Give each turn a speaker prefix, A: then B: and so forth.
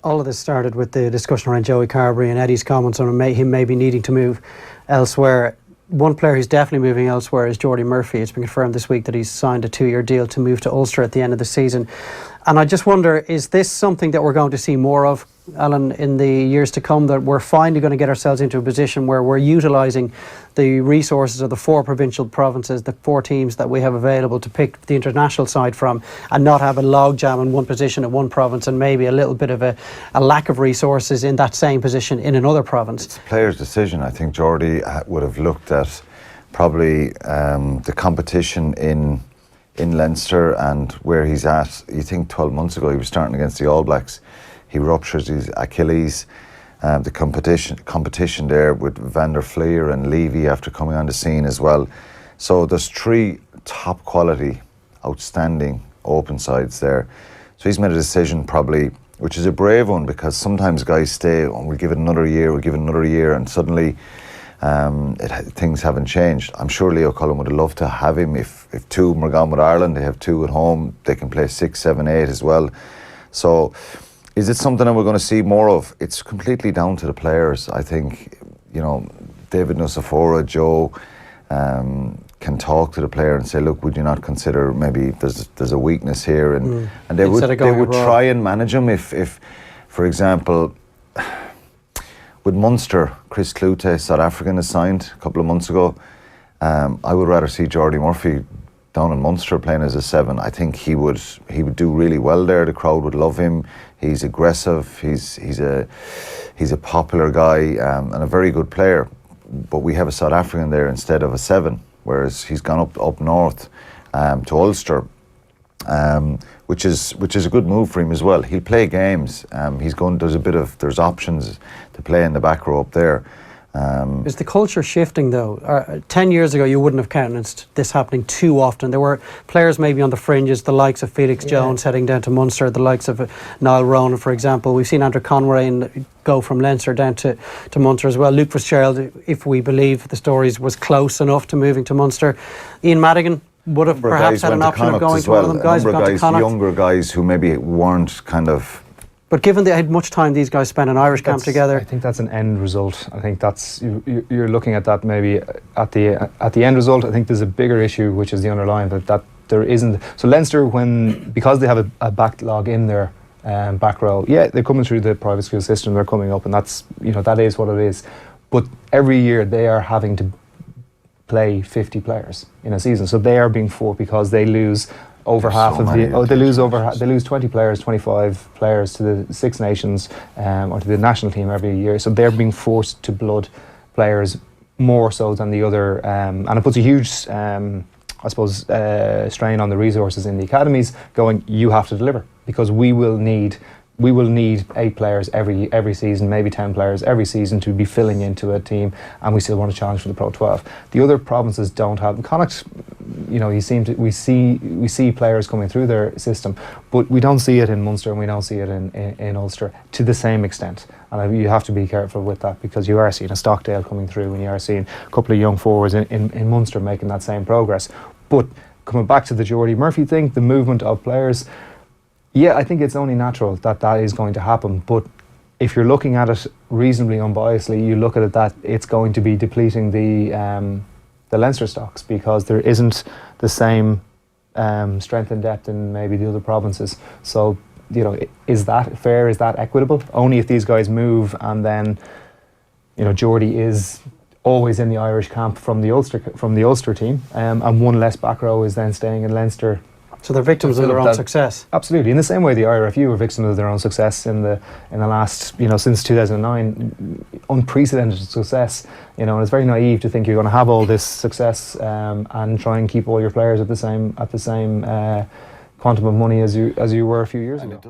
A: all of this started with the discussion around Joey Carberry and Eddie's comments on him maybe needing to move elsewhere. One player who's definitely moving elsewhere is Jordi Murphy. It's been confirmed this week that he's signed a 2-year deal to move to Ulster at the end of the season. And I just wonder, is this something that we're going to see more of, Alan, in the years to come, that we're finally going to get ourselves into a position where we're utilising the resources of the 4 provincial provinces, the 4 teams that we have available to pick the international side from, and not have a logjam in one position at one province and maybe a little bit of a lack of resources in that same position in another province?
B: It's a player's decision. I think Jordi would have looked at probably the competition in Leinster and where he's at. You think 12 months ago he was starting against the All Blacks. He ruptures his Achilles. The competition there with Van der Fleer and Levy after coming on the scene as well. So there's 3 top quality, outstanding open sides there. So he's made a decision probably, which is a brave one, because sometimes guys stay, oh, we'll give it another year, and suddenly things haven't changed. I'm sure Leo Cullen would have loved to have him. If 2 of them are gone with Ireland, they have 2 at home, they can play 6, 7, 8 as well. So is it something that we're going to see more of? It's completely down to the players. I think, you know, David Nucifora, Joe, can talk to the player and say, look, would you not consider maybe there's a weakness here, and they would try and manage him if for example, with Munster, Chris Clute, South African, is signed a couple of months ago. I would rather see Jordi Murphy down in Munster playing as a 7. I think he would do really well there. The crowd would love him. He's aggressive. He's a popular guy and a very good player. But we have a South African there instead of a 7, whereas he's gone up north to Ulster, which is a good move for him as well. He'll play games. There's options to play in the back row up there.
A: Is the culture shifting though? 10 years ago you wouldn't have countenanced this happening too often. There were players maybe on the fringes, the likes of Felix Jones heading down to Munster, the likes of Niall Ronan, for example. We've seen Andrew Conway go from Leinster down to Munster as well. Luke Fitzgerald, if we believe the stories, was close enough to moving to Munster. Ian Madigan would have perhaps had an option of going to one of them guys.
B: Younger guys who maybe weren't kind of...
A: But given how much time these guys spent in Irish camp together,
C: I think that's an end result. I think that's you're looking at that maybe at the end result. I think there's a bigger issue, which is the underlying that there isn't. So Leinster, because they have a backlog in their back row, they're coming through the private school system. They're coming up, and that's, you know, that is what it is. But every year they are having to play 50 players in a season, so they are being forced, because they lose over half of they lose 20 players, 25 players to the Six Nations or to the national team every year. So they're being forced to blood players more so than the other, and it puts a huge strain on the resources in the academies, going, you have to deliver, because we will need 8 players every season, maybe 10 players every season to be filling into a team, and we still want to challenge for the Pro 12. The other provinces don't have. Connacht, you know, we see players coming through their system, but we don't see it in Munster and we don't see it in Ulster to the same extent. And you have to be careful with that, because you are seeing a Stockdale coming through, and you are seeing a couple of young forwards in Munster making that same progress. But coming back to the Jordi Murphy thing, the movement of players, I think it's only natural that is going to happen. But if you're looking at it reasonably unbiasedly, you look at it that it's going to be depleting the Leinster stocks, because there isn't the same strength and depth in maybe the other provinces. So, you know, is that fair? Is that equitable? Only if these guys move, and then, you know, Jordi is always in the Irish camp from the Ulster team, and one less back row is then staying in Leinster.
A: So they're victims of their own success.
C: Absolutely. In the same way the IRFU were victims of their own success in the last, you know, since 2009, unprecedented success. You know, and it's very naive to think you're going to have all this success and try and keep all your players at the same quantum of money as you were a few years ago.